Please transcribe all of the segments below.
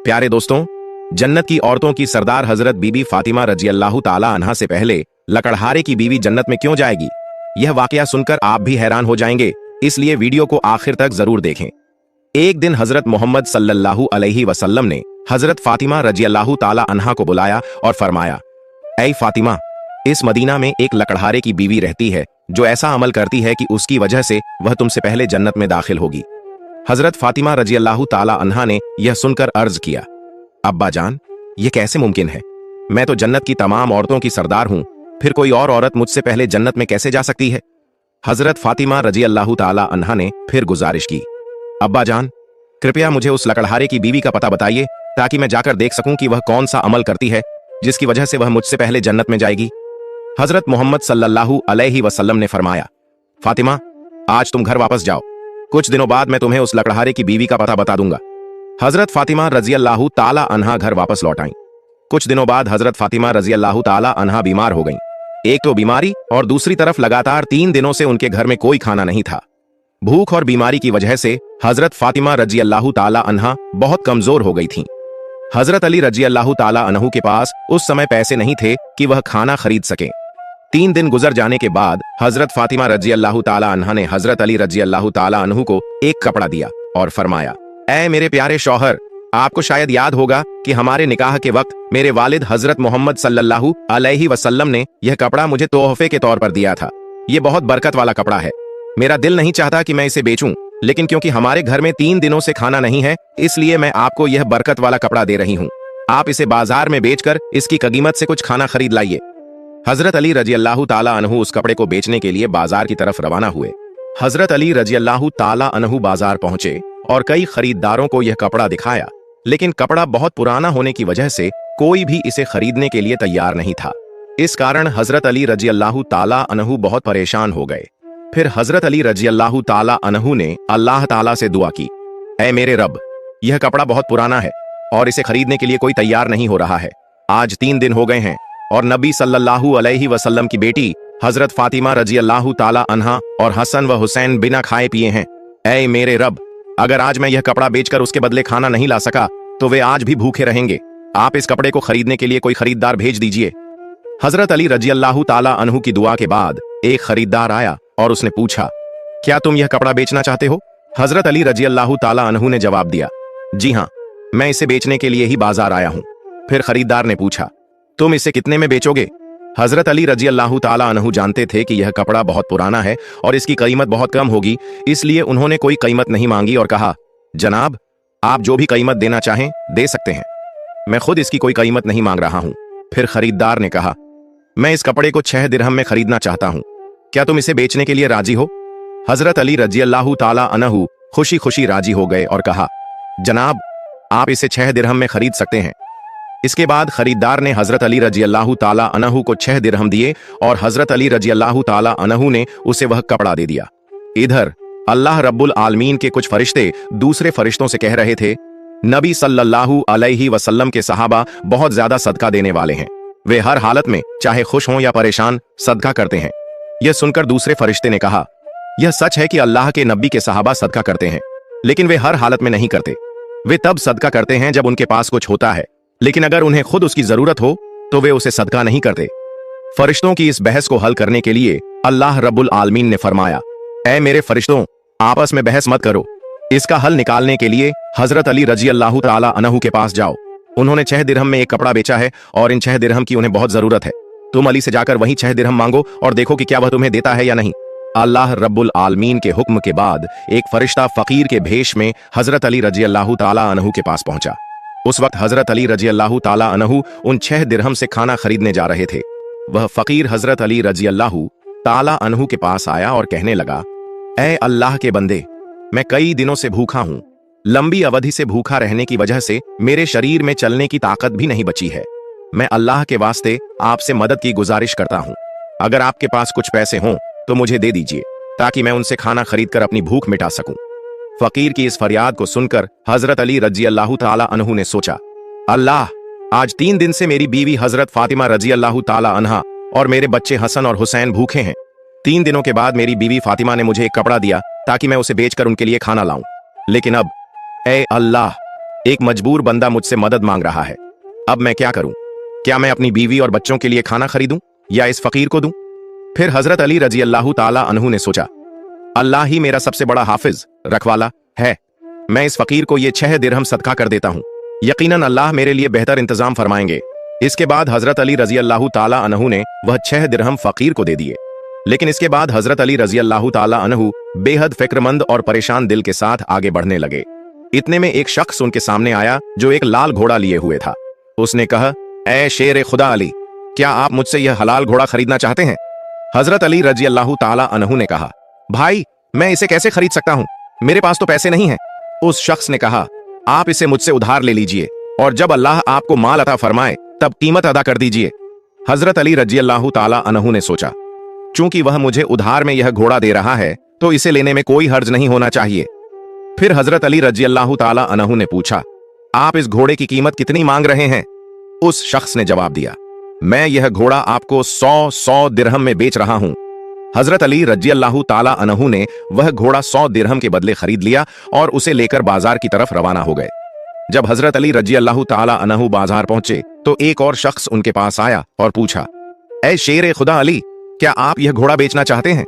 प्यारे दोस्तों, जन्नत की औरतों की सरदार हजरत बीबी फातिमा रजी अल्लाह ताला अन्हा से पहले लकड़हारे की बीवी जन्नत में क्यों जाएगी? यह वाकया सुनकर आप भी हैरान हो जाएंगे, इसलिए वीडियो को आखिर तक जरूर देखें। एक दिन हजरत मोहम्मद सल्लल्लाहु अलैहि वसल्लम ने हजरत फातिमा रजी अल्लाह ताला अन्हा को बुलाया और फरमाया, ऐ फातिमा, इस मदीना में एक लकड़हारे की बीवी रहती है जो ऐसा अमल करती है कि उसकी वजह से वह तुमसे पहले जन्नत में दाखिल होगी। हजरत फातिमा रजी अल्लाह ताला अन्हा ने यह सुनकर अर्ज किया, अब्बा जान, ये कैसे मुमकिन है? मैं तो जन्नत की तमाम औरतों की सरदार हूं, फिर कोई और औरत मुझसे पहले जन्नत में कैसे जा सकती है? हजरत फातिमा रजी अल्लाह ताला अन्हा ने फिर गुजारिश की, अब्बा जान, कृपया मुझे उस लकड़हारे की बीवी का पता बताइए ताकि मैं जाकर देख सकूं कि वह कौन सा अमल करती है जिसकी वजह से वह मुझसे पहले जन्नत में जाएगी। हजरत मोहम्मद सल्लल्लाहु अलैहि वसल्लम ने फरमाया, फातिमा, आज तुम घर वापस जाओ, कुछ दिनों बाद मैं तुम्हें उस लकड़हारे की बीवी का पता बता दूंगा। हजरत फातिमा रजी अल्लाह ताला अन्हा घर वापस लौट आईं। कुछ दिनों बाद हजरत फातिमा रजी अल्लाह ताला अन्हा बीमार हो गईं। एक तो बीमारी और दूसरी तरफ लगातार 3 दिनों से उनके घर में कोई खाना नहीं था। भूख और बीमारी की वजह से हजरत फातिमा रजी अल्लाह ताला अन्हा बहुत कमजोर हो गई थीं। हजरत अली रजी अल्लाह ताला अन्हु के पास उस समय पैसे नहीं थे कि वह खाना खरीद सकें। 3 दिन गुजर जाने के बाद हजरत फातिमा रजी अल्लाह ताला अन्हा ने हजरत अली रजी अल्लाह ताला अन्हु को एक कपड़ा दिया और फरमाया, ऐ मेरे प्यारे शौहर, आपको शायद याद होगा कि हमारे निकाह के वक्त मेरे वालिद हजरत मोहम्मद सल्लल्लाहु अलैहि वसल्लम ने यह कपड़ा मुझे तोहफे के तौर पर दिया था। यह बहुत बरकत वाला कपड़ा है। मेरा दिल नहीं चाहता कि मैं इसे बेचूं, लेकिन क्योंकि हमारे घर में 3 दिनों से खाना नहीं है, इसलिए मैं आपको यह बरकत वाला कपड़ा दे रही हूं। आप इसे बाजार में बेचकर इसकी कीमत से कुछ खाना खरीद लाइए। हजरत अली रजी अल्लाह ताला अन्हु उस कपड़े को बेचने के लिए बाजार की तरफ रवाना हुए। हजरत अली रजी अल्लाह ताला अन्हु बाजार पहुंचे और कई खरीदारों को यह कपड़ा दिखाया, लेकिन कपड़ा बहुत पुराना होने की वजह से कोई भी इसे खरीदने के लिए तैयार नहीं था। इस कारण हजरत अली रजी अल्लाह ताला अन्हु बहुत परेशान हो गए। फिर हजरत अली रजी अल्लाह ताला अन्हु ने अल्लाह ताला से दुआ की, ऐ मेरे रब, यह कपड़ा बहुत पुराना है और इसे खरीदने के लिए कोई तैयार नहीं हो रहा है। आज 3 दिन हो गए हैं और नबी सल्लल्लाहु अलैहि वसल्लम की बेटी हजरत फातिमा रजी अल्लाह ताला अन्हा और हसन व हुसैन बिना खाए पिए हैं। ऐ मेरे रब, अगर आज मैं यह कपड़ा बेचकर उसके बदले खाना नहीं ला सका तो वे आज भी भूखे रहेंगे। आप इस कपड़े को खरीदने के लिए कोई खरीदार भेज दीजिए। हजरत अली रजी अल्लाह ताला अन्हु की दुआ के बाद एक खरीदार आया और उसने पूछा, क्या तुम यह कपड़ा बेचना चाहते हो? हजरत अली रजी अल्लाह ताला अन्हु ने जवाब दिया, जी हाँ, मैं इसे बेचने के लिए ही बाजार आया हूं। फिर खरीदार ने पूछा, तुम इसे कितने में बेचोगे? हजरत अली रजी अल्लाह ताला अन्हु जानते थे कि यह कपड़ा बहुत पुराना है और इसकी कीमत बहुत कम होगी, इसलिए उन्होंने कोई कीमत नहीं मांगी और कहा, जनाब, आप जो भी कीमत देना चाहें दे सकते हैं, मैं खुद इसकी कोई कीमत नहीं मांग रहा हूं। फिर खरीदार ने कहा, मैं इस कपड़े को 6 दिरहम में खरीदना चाहता हूं, क्या तुम इसे बेचने के लिए राजी हो? हजरत अली रजी अल्लाह ताला अन्हु खुशी खुशी राजी हो गए और कहा, जनाब, आप इसे 6 दिरहम में खरीद सकते हैं। इसके बाद खरीदार ने हजरत अली रजी अल्लाह ताला अन्हु को 6 दिरहम दिए और हजरत अली रजी अल्लाह ताला अन्हु ने उसे वह कपड़ा दे दिया। इधर अल्लाह रब्बुल आलमीन के कुछ फरिश्ते दूसरे फरिश्तों से कह रहे थे, नबी सल्लल्लाहु अलैहि वसल्लम के सहाबा बहुत ज्यादा सदका देने वाले हैं। वे हर हालत में चाहे खुश हों या परेशान सदका करते हैं। यह सुनकर दूसरे फरिश्ते ने कहा, यह सच है कि अल्लाह के नबी के सहाबा सदका करते हैं, लेकिन वे हर हालत में नहीं करते। वे तब सदका करते हैं जब उनके पास कुछ होता है, लेकिन अगर उन्हें खुद उसकी जरूरत हो तो वे उसे सदका नहीं करते। फरिश्तों की इस बहस को हल करने के लिए अल्लाह रब्बुल आलमीन ने फरमाया, ऐ मेरे फरिश्तों, आपस में बहस मत करो। इसका हल निकालने के लिए हजरत अली रजी अल्लाह ताला अन्हु के पास जाओ। उन्होंने 6 दिरहम में एक कपड़ा बेचा है और इन 6 दिरहम की उन्हें बहुत जरूरत है। तुम अली से जाकर वही 6 दिरहम मांगो और देखो कि क्या वह तुम्हें देता है या नहीं। अल्लाह रब्बुल आलमीन के हुक्म के बाद एक फरिश्ता फकीर के भेष में हजरत अली रजी अल्लाह ताला अन्हु के पास पहुंचा। उस वक्त हजरत अली रजी अल्लाह ताला अन्हु उन 6 दिरहम से खाना खरीदने जा रहे थे। वह फकीर हजरत अली रजी अल्लाह ताला अन्हु के पास आया और कहने लगा, ऐ अल्लाह के बंदे, मैं कई दिनों से भूखा हूं। लंबी अवधि से भूखा रहने की वजह से मेरे शरीर में चलने की ताकत भी नहीं बची है। मैं अल्लाह के वास्ते आपसे मदद की गुजारिश करता हूं। अगर आपके पास कुछ पैसे हों तो मुझे दे दीजिए ताकि मैं उनसे खाना खरीदकर अपनी भूख मिटा सकूं। फकीर की इस फरियाद को सुनकर हजरत अली रजी अल्लाह ताला अन्हु ने सोचा, अल्लाह, आज 3 दिन से मेरी बीवी हजरत फातिमा रजी अल्लाह ताला अन्हा और मेरे बच्चे हसन और हुसैन भूखे हैं। 3 दिनों के बाद मेरी बीवी फातिमा ने मुझे एक कपड़ा दिया ताकि मैं उसे बेचकर उनके लिए खाना लाऊं, लेकिन अब, ऐ अल्लाह, एक मजबूर बंदा मुझसे मदद मांग रहा है, अब मैं क्या करूं? क्या मैं अपनी बीवी और बच्चों के लिए खाना खरीदूं या इस फकीर को दूं? फिर हजरत अली रजी अल्लाह ताला अन्हु ने सोचा, अल्लाह ही मेरा सबसे बड़ा हाफिज रखवाला है, मैं इस फकीर को ये 6 दिरहम सदका कर देता हूं, यकीनन अल्लाह मेरे लिए बेहतर इंतजाम फरमाएंगे। इसके बाद हजरत अली रजी अल्लाह ताला अन्हु ने वह 6 दिरहम फकीर को दे दिए। लेकिन इसके बाद हजरत अली रजी अल्लाह ताला अन्हु बेहद फिक्रमंद और परेशान दिल के साथ आगे बढ़ने लगे। इतने में एक शख्स उनके सामने आया जो एक लाल घोड़ा लिए हुए था। उसने कहा, ऐ शेर खुदा अली, क्या आप मुझसे यह हलाल घोड़ा खरीदना चाहते हैं? हजरत अली रजी अल्लाह ताला अन्हु ने कहा, भाई मैं इसे कैसे खरीद सकता हूं, मेरे पास तो पैसे नहीं हैं। उस शख्स ने कहा, आप इसे मुझसे उधार ले लीजिए और जब अल्लाह आपको माल अता फरमाए तब कीमत अदा कर दीजिए। हजरत अली रजी अल्लाह ताला अन्हु ने सोचा, चूंकि वह मुझे उधार में यह घोड़ा दे रहा है तो इसे लेने में कोई हर्ज नहीं होना चाहिए। फिर हजरत अली रजी अल्लाह ताला अन्हु ने पूछा, आप इस घोड़े की कीमत कितनी मांग रहे हैं? उस शख्स ने जवाब दिया, मैं यह घोड़ा आपको 100 दिरहम में बेच रहा हूं। हजरत अली रजी अल्लाह ताला अन्हु ने वह घोड़ा 100 दिरहम के बदले खरीद लिया और उसे लेकर बाजार की तरफ रवाना हो गए। जब हजरत अली रजी अल्लाह ताला अन्हु बाजार पहुंचे तो एक और शख्स उनके पास आया और पूछा, ऐ शेर खुदा अली, क्या आप यह घोड़ा बेचना चाहते हैं?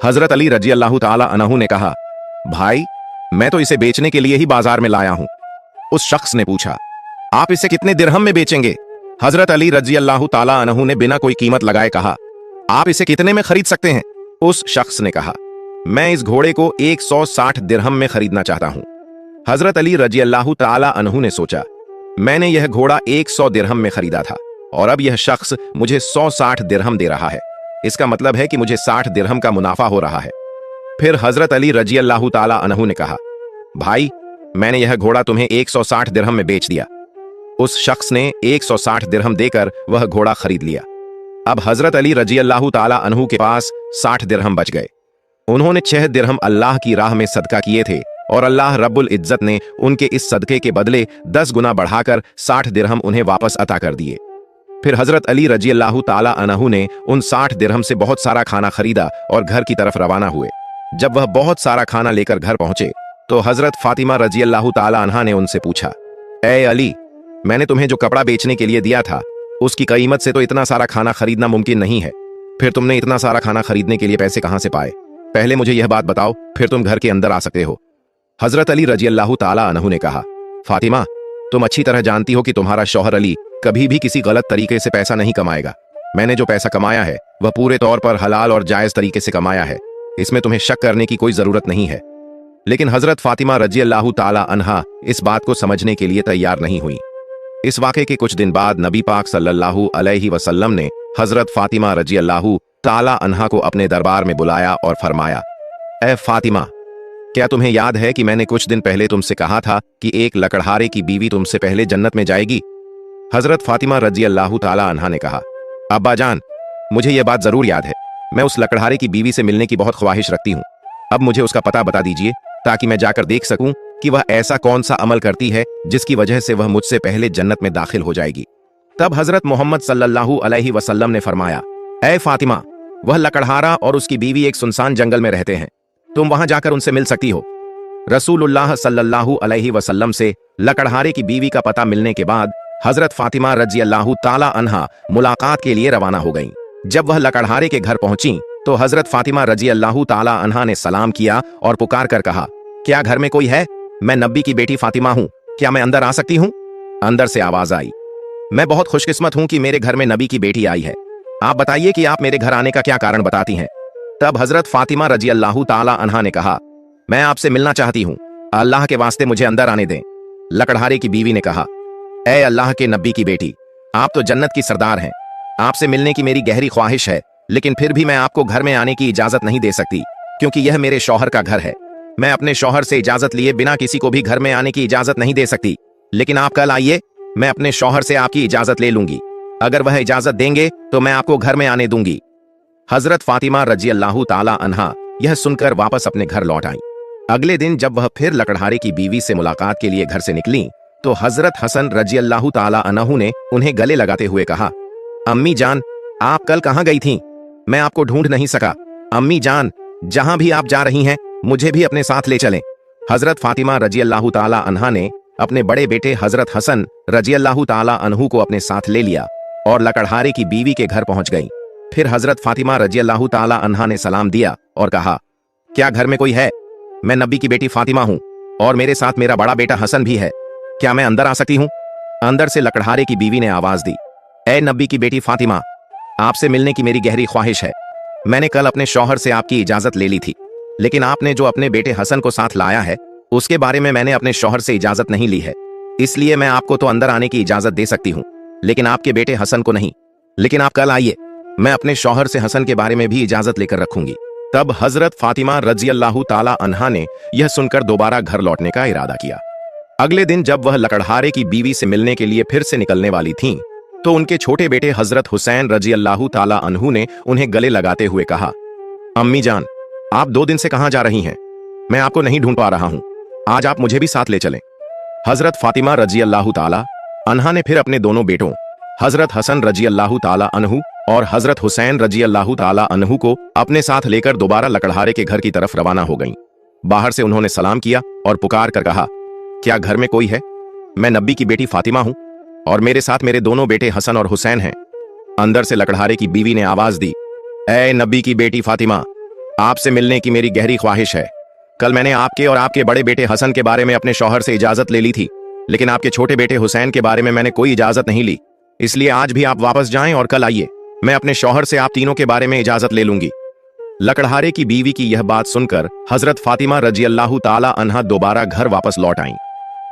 हजरत अली रजी अल्लाह ताला अन्हु ने कहा, भाई मैं तो इसे बेचने के लिए ही बाजार में लाया हूं। उस शख्स ने पूछा, आप इसे कितने दिरहम में बेचेंगे? हजरत अली रजी अल्लाह ताला अन्हु ने बिना कोई कीमत लगाए कहा, आप इसे कितने में खरीद सकते हैं? उस शख्स ने कहा, मैं इस घोड़े को 160 दिरहम में खरीदना चाहता हूं। हजरत अली रजी अल्लाह ताला अन्हु ने सोचा, मैंने यह घोड़ा 100 दिरहम में खरीदा था और अब यह शख्स मुझे 160 दिरहम दे रहा है, इसका मतलब है कि मुझे 60 दिरहम का मुनाफा हो रहा है। फिर हजरत अली रजी अल्लाह ताला अन्हु ने कहा, भाई मैंने यह घोड़ा तुम्हें 160 दिरहम में बेच दिया। उस शख्स ने 160 दिरहम देकर वह घोड़ा खरीद लिया। अब हजरत अली रजी अल्लाह ताला अन्हु के पास 60 दिरहम बच गए। उन्होंने 6 दिरहम अल्लाह की राह में सदका किए थे और अल्लाह रब्बुल इज्जत ने उनके इस सदके के बदले 10 गुना बढ़ाकर 60 दिरहम उन्हें वापस अता कर दिए। फिर हजरत अली रजी अल्लाह ताला अन्हु ने उन 60 दिरहम से बहुत सारा खाना खरीदा और घर की तरफ रवाना हुए। जब वह बहुत सारा खाना लेकर घर पहुंचे तो हजरत फातिमा रजी अल्लाह ताला अन्हा ने उनसे पूछा, ए अली, मैंने तुम्हें जो कपड़ा बेचने के लिए दिया था उसकी कीमत से तो इतना सारा खाना खरीदना मुमकिन नहीं है, फिर तुमने इतना सारा खाना खरीदने के लिए पैसे कहां से पाए? पहले मुझे यह बात बताओ, फिर तुम घर के अंदर आ सकते हो। हजरत अली रजी अल्लाह ताला अन्हु ने कहा, फातिमा, तुम अच्छी तरह जानती हो कि तुम्हारा शौहर अली कभी भी किसी गलत तरीके से पैसा नहीं कमाएगा। मैंने जो पैसा कमाया है वह पूरे तौर पर हलाल और जायज तरीके से कमाया है, इसमें तुम्हें शक करने की कोई जरूरत नहीं है। लेकिन हजरत फातिमा रजी अल्लाह ताला अन्हा इस बात को समझने के लिए तैयार नहीं हुई। इस वाक़े के कुछ दिन बाद नबी पाक सल्लल्लाहु अलैहि वसल्लम ने हजरत फातिमा रजी अल्लाह ताला अन्हा को अपने दरबार में बुलाया और फरमाया, ए फातिमा, क्या तुम्हें याद है कि मैंने कुछ दिन पहले तुमसे कहा था कि एक लकड़हारे की बीवी तुमसे पहले जन्नत में जाएगी? हजरत फातिमा रजी अल्लाह ताला अन्हा ने कहा, अब्बा जान, मुझे यह बात जरूर याद है, मैं उस लकड़हारे की बीवी से मिलने की बहुत ख्वाहिश रखती हूँ। अब मुझे उसका पता बता दीजिए ताकि मैं जाकर देख सकूं कि वह ऐसा कौन सा अमल करती है जिसकी वजह से वह मुझसे पहले जन्नत में दाखिल हो जाएगी। तब हजरत मोहम्मद सल्लल्लाहु अलैहि वसल्लम ने फरमाया, ए फातिमा, वह लकड़हारा और उसकी बीवी एक सुनसान जंगल में रहते हैं, तुम वहां जाकर उनसे मिल सकती हो। रसूलुल्लाह सल्लल्लाहु अलैहि वसल्लम से लकड़हारे की बीवी का पता मिलने के बाद हजरत फातिमा रजी अल्लाह ताला अन्हा मुलाकात के लिए रवाना हो गईं। जब वह लकड़हारे के घर पहुंची तो हजरत फातिमा रजी अल्लाह ताला अन्हा ने सलाम किया और पुकार कर कहा, क्या घर में कोई है? मैं नब्बी की बेटी फातिमा हूं, क्या मैं अंदर आ सकती हूं? अंदर से आवाज आई, मैं बहुत खुशकिस्मत हूं कि मेरे घर में नबी की बेटी आई है, आप बताइए कि आप मेरे घर आने का क्या कारण बताती हैं। तब हजरत फातिमा रजी अल्लाह ताला अन्हा ने कहा, मैं आपसे मिलना चाहती हूं, अल्लाह के वास्ते मुझे अंदर आने दें। लकड़हारे की बीवी ने कहा, ए अल्लाह के नबी की बेटी, आप तो जन्नत की सरदार हैं, आपसे मिलने की मेरी गहरी ख्वाहिश है, लेकिन फिर भी मैं आपको घर में आने की इजाजत नहीं दे सकती क्योंकि यह मेरे शौहर का घर है। मैं अपने शौहर से इजाजत लिए बिना किसी को भी घर में आने की इजाजत नहीं दे सकती, लेकिन आप कल आइए, मैं अपने शौहर से आपकी इजाजत ले लूंगी, अगर वह इजाजत देंगे तो मैं आपको घर में आने दूंगी। हजरत फातिमा रजी अल्लाह ताला अन्हा यह सुनकर वापस अपने घर लौट आई। अगले दिन जब वह फिर लकड़हारे की बीवी से मुलाकात के लिए घर से निकली तो हजरत हसन रजी अल्लाह ताला अन्हु ने उन्हें गले लगाते हुए कहा, अम्मी जान, आप कल कहां गई थीं? मैं आपको ढूंढ नहीं सका। अम्मी जान, जहां भी आप जा रही हैं मुझे भी अपने साथ ले चलें। हजरत फातिमा रजी अल्लाह ताला अन्हा ने अपने बड़े बेटे हजरत हसन रजियल्लाहु ताला अन्हु को अपने साथ ले लिया और लकड़हारे की बीवी के घर पहुंच गई। फिर हजरत फातिमा रजियल्लाहु ताला अन्हा ने सलाम दिया और कहा, क्या घर में कोई है? मैं नबी की बेटी फातिमा हूं और मेरे साथ मेरा बड़ा बेटा हसन भी है। क्या मैं अंदर आ सकती हूं? अंदर से लकड़हारे की बीवी ने आवाज दी, ए नबी की बेटी फातिमा, आपसे मिलने की मेरी गहरी ख्वाहिश है। मैंने कल अपने शौहर से आपकी इजाजत ले ली थी, लेकिन आपने जो अपने बेटे हसन को साथ लाया है उसके बारे में मैंने अपने शौहर से इजाजत नहीं ली है। इसलिए मैं आपको तो अंदर आने की इजाजत दे सकती हूँ, लेकिन आपके बेटे हसन को नहीं। लेकिन आप कल आइए, मैं अपने शौहर से हसन के बारे में भी इजाजत लेकर रखूंगी। तब हजरत फातिमा रजियल्लाहु ताला अन्हा ने यह सुनकर दोबारा घर लौटने का इरादा किया। अगले दिन जब वह लकड़हारे की बीवी से मिलने के लिए फिर से निकलने वाली थीं, तो उनके छोटे बेटे हजरत हुसैन रजियल्लाहु ताला अन्हु ने उन्हें गले लगाते हुए कहा, अम्मी जान, आप 2 दिन से कहां जा रही हैं? मैं आपको नहीं ढूंढ पा रहा हूं, आज आप मुझे भी साथ ले चलें। हजरत फातिमा रजियल्लाहु ताला अन्हा ने फिर अपने दोनों बेटों हजरत हसन रजियल्लाहु ताला अन्हु और हजरत हुसैन रजियल्लाहु ताला अन्हु को अपने साथ लेकर दोबारा लकड़हारे के घर की तरफ रवाना हो गईं। बाहर से उन्होंने सलाम किया और पुकार कर कहा, क्या घर में कोई है? मैं नबी की बेटी फातिमा हूं और मेरे साथ मेरे दोनों बेटे हसन और हुसैन हैं। अंदर से लकड़हारे की बीवी ने आवाज दी, ए नबी की बेटी फातिमा, आपसे मिलने की मेरी गहरी ख्वाहिश है। कल मैंने आपके और आपके बड़े बेटे हसन के बारे में अपने शौहर से इजाजत ले ली थी, लेकिन आपके छोटे बेटे हुसैन के बारे में मैंने कोई इजाजत नहीं ली। इसलिए आज भी आप वापस जाएं और कल आइए, मैं अपने शौहर से आप तीनों के बारे में इजाजत ले लूंगी। लकड़हारे की बीवी की यह बात सुनकर हजरत फातिमा रजियल्लाहु ताला अन्हा दोबारा घर वापस लौट आईं।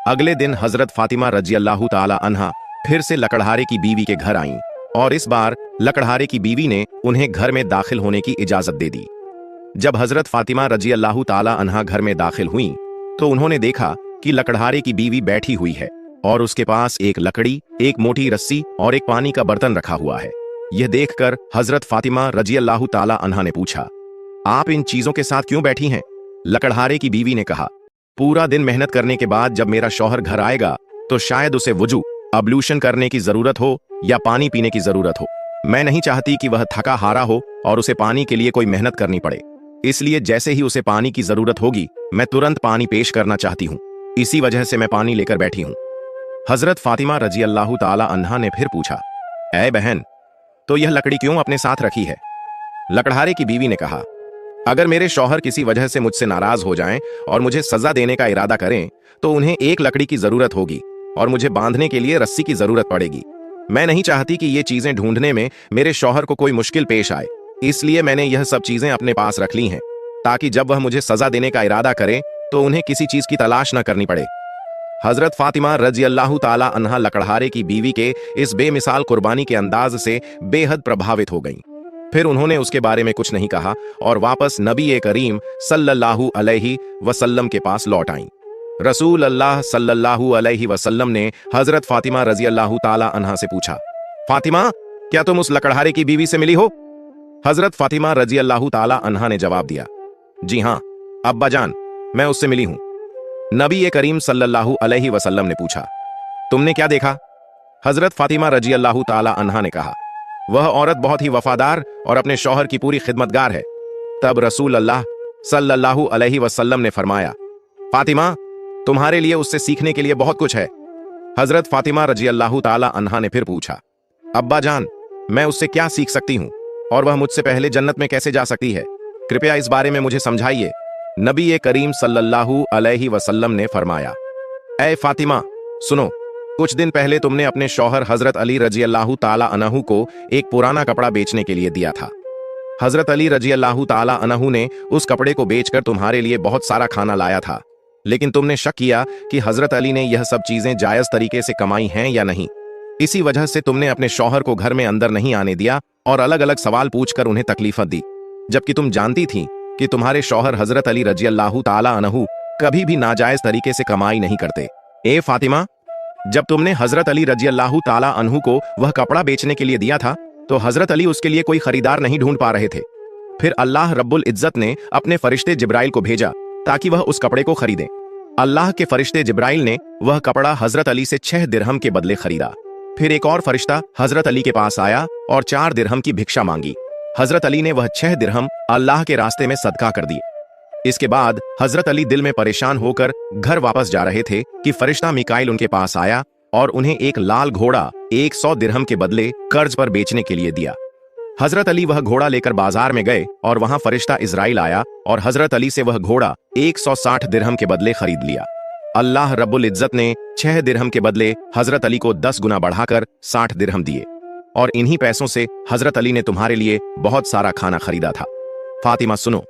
अगले दिन हजरत फातिमा रजियल्लाहु ताला अन्हा फिर से लकड़हारे की बीवी के घर आईं और इस बार लकड़हारे की बीवी ने उन्हें घर में दाखिल होने की इजाजत दे दी। जब हजरत फातिमा रजियल्लाहु ताला अन्हा घर में दाखिल हुईं, तो उन्होंने देखा कि लकड़हारे की बीवी बैठी हुई है और उसके पास एक लकड़ी, एक मोटी रस्सी और एक पानी का बर्तन रखा हुआ है। यह देखकर हजरत फातिमा रजियल्लाहु ताला अन्हा ने पूछा, आप इन चीजों के साथ क्यों बैठी हैं? लकड़हारे की बीवी ने कहा, पूरा दिन मेहनत करने के बाद जब मेरा शौहर घर आएगा तो शायद उसे वुजू अब्लूशन करने की जरूरत हो या पानी पीने की जरूरत हो। मैं नहीं चाहती कि वह थका हारा हो और उसे पानी के लिए कोई मेहनत करनी पड़े। इसलिए जैसे ही उसे पानी की जरूरत होगी मैं तुरंत पानी पेश करना चाहती हूँ। इसी वजह से मैं पानी लेकर बैठी हूँ। हजरत फातिमा रजियल्लाहु ताला अन्हा ने फिर पूछा, ऐ बहन, तो यह लकड़ी क्यों अपने साथ रखी है? लकड़हारे की बीवी ने कहा, अगर मेरे शौहर किसी वजह से मुझसे नाराज हो जाएं और मुझे सजा देने का इरादा करें तो उन्हें एक लकड़ी की जरूरत होगी और मुझे बांधने के लिए रस्सी की जरूरत पड़ेगी। मैं नहीं चाहती कि ये चीजें ढूंढने में मेरे शौहर को कोई मुश्किल पेश आए, इसलिए मैंने यह सब चीजें अपने पास रख ली हैं ताकि जब वह मुझे सजा देने का इरादा करे तो उन्हें किसी चीज की तलाश न करनी पड़े। हजरत फातिमा रजियल्लाहु ताला अन्हा लकड़हारे की बीवी के इस बेमिसाल कुर्बानी के अंदाज से बेहद प्रभावित हो गईं। फिर उन्होंने उसके बारे में कुछ नहीं कहा और वापस नबी करीम सल्लल्लाहु अलैहि वसल्लम के पास लौट आईं। रसूल अल्लाह सल्लल्लाहु अलैहि वसल्लम ने हजरत फातिमा रजियल्लाहु ताला अन्हा से पूछा, फातिमा, क्या तुम उस लकड़हारे की बीवी से मिली हो? हजरत फातिमा रजियल्लाहु ताला अन्हा ने जवाब दिया, जी हाँ अब्बा जान, मैं उससे मिली हूं। नबी करीम सल्लल्लाहु अलैहि वसल्लम ने पूछा, तुमने क्या देखा? हजरत फातिमा रजियल्लाहु ताला अन्हा ने कहा, वह औरत बहुत ही वफादार और अपने शौहर की पूरी खिदमतगार है। तब रसूल अल्लाह सल्लल्लाहु अलैहि वसल्लम ने फरमाया, फातिमा, तुम्हारे लिए उससे सीखने के लिए बहुत कुछ है। हजरत फातिमा रजियल्लाहु ताला अन्हा ने फिर पूछा, अब्बा जान, मैं उससे क्या सीख सकती हूँ और वह मुझसे पहले जन्नत में कैसे जा सकती है? कृपया इस बारे में मुझे समझाइए। नबी करीम सल्लल्लाहु अलैहि वसल्लम ने फरमाया, ऐ फातिमा, सुनो, कुछ दिन पहले तुमने अपने शौहर हजरत अली रजियल्लाहु ताला अन्हु को एक पुराना कपड़ा बेचने के लिए दिया था। हजरत अली रजियल्लाहु ताला अन्हु ने उस कपड़े को बेचकर तुम्हारे लिए बहुत सारा खाना लाया था, लेकिन तुमने शक किया कि हजरत अली ने यह सब चीजें जायज तरीके से कमाई हैं या नहीं। इसी वजह से तुमने अपने शौहर को घर में अंदर नहीं आने दिया और अलग अलग सवाल पूछकर उन्हें तकलीफत दी, जबकि तुम जानती थी कि तुम्हारे शौहर हजरत अली रजियल्लाहु ताला अन्हु कभी भी नाजायज तरीके से कमाई नहीं करते। ए फातिमा, जब तुमने हजरत अली रजियल्लाहु ताला अन्हु को वह कपड़ा बेचने के लिए दिया था तो हजरत अली उसके लिए कोई खरीदार नहीं ढूंढ पा रहे थे। फिर अल्लाह रब्बुल इज्जत ने अपने फरिश्ते जिब्राइल को भेजा ताकि वह उस कपड़े को खरीदे। अल्लाह के फरिश्ते जिब्राइल ने वह कपड़ा हजरत अली से 6 दिरहम के बदले खरीदा। फिर एक और फरिश्ता हजरत अली के पास आया और 4 दिरहम की भिक्षा मांगी। हजरत अली ने वह 6 दिरहम अल्लाह के रास्ते में सदका कर दिए। इसके बाद हजरत अली दिल में परेशान होकर घर वापस जा रहे थे कि फरिश्ता मिकाइल उनके पास आया और उन्हें एक लाल घोड़ा 100 दिरहम के बदले कर्ज पर बेचने के लिए दिया। हजरत अली वह घोड़ा लेकर बाजार में गए और वहां फरिश्ता इजराइल आया और हजरत अली से वह घोड़ा 160 दिरहम के बदले खरीद लिया। अल्लाह रब्बुल इज्जत ने 6 दिरहम के बदले हजरत अली को 10 गुना बढ़ाकर 60 दिरहम दिए और इन्हीं पैसों से हजरत अली ने तुम्हारे लिए बहुत सारा खाना खरीदा था। फातिमा सुनो,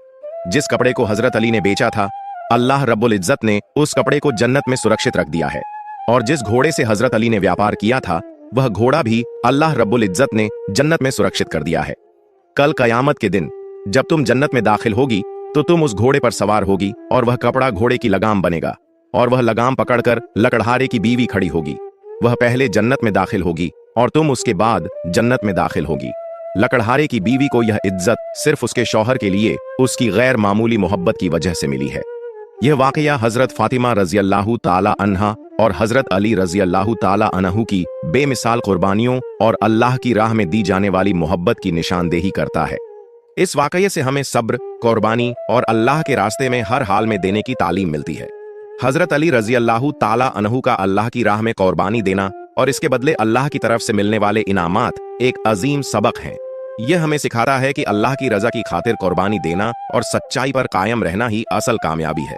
जिस कपड़े को हजरत अली ने बेचा था, अल्लाह रब्बुल इज्जत ने उस कपड़े को जन्नत में सुरक्षित रख दिया है, और जिस घोड़े से हजरत अली ने व्यापार किया था, वह घोड़ा भी अल्लाह रब्बुल इज्जत ने जन्नत में सुरक्षित कर दिया है। कल कयामत के दिन जब तुम जन्नत में दाखिल होगी तो तुम उस घोड़े पर सवार होगी और वह कपड़ा घोड़े की लगाम बनेगा और वह लगाम पकड़कर लकड़हारे की बीवी खड़ी होगी। वह पहले जन्नत में दाखिल होगी और तुम उसके बाद जन्नत में दाखिल होगी। लकड़हारे की बीवी को यह इज्जत सिर्फ उसके शौहर के लिए उसकी गैर मामूली मोहब्बत की वजह से मिली है। यह वाकया हजरत फातिमा रजी अल्लाह ताला अन्हा और हजरत अली रजी अल्लाह ताला अन्हु की बेमिसाल कुर्बानियों और अल्लाह की राह में दी जाने वाली मोहब्बत की निशानदेही करता है। इस वाकये से हमें सब्र, कुर्बानी और अल्लाह के रास्ते में हर हाल में देने की तालीम मिलती है। हजरत अली रजी अल्लाह ताला अन्हु का अल्लाह की राह में कुर्बानी देना और इसके बदले अल्लाह की तरफ से मिलने वाले इनामात एक अजीम सबक हैं। यह हमें सिखाता है कि अल्लाह की रजा की खातिर कुर्बानी देना और सच्चाई पर कायम रहना ही असल कामयाबी है।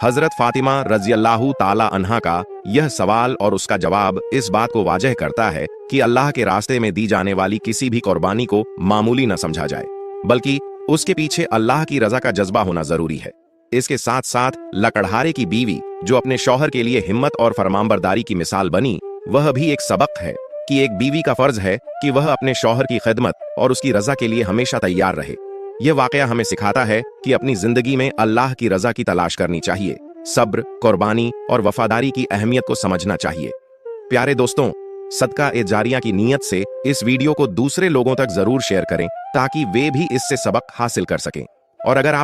हजरत फातिमा रजी अल्लाह ताला अन्हा का यह सवाल और उसका जवाब इस बात को वाजह करता है कि अल्लाह के रास्ते में दी जाने वाली किसी भी कुर्बानी को मामूली न समझा जाए, बल्कि उसके पीछे अल्लाह की रजा का जज्बा होना जरूरी है। इसके साथ साथ लकड़हारे की बीवी जो अपने शौहर के लिए हिम्मत और फरमानबरदारी की मिसाल बनी, वह भी एक सबक है कि एक बीवी का फर्ज है कि वह अपने शौहर की खिदमत और उसकी रजा के लिए हमेशा तैयार रहे। यह वाकया हमें सिखाता है कि अपनी जिंदगी में अल्लाह की रजा की तलाश करनी चाहिए, सब्र, कुर्बानी और वफादारी की अहमियत को समझना चाहिए। प्यारे दोस्तों, सदका ए जारिया की नीयत से इस वीडियो को दूसरे लोगों तक जरूर शेयर करें ताकि वे भी इससे सबक हासिल कर सकें। और अगर आप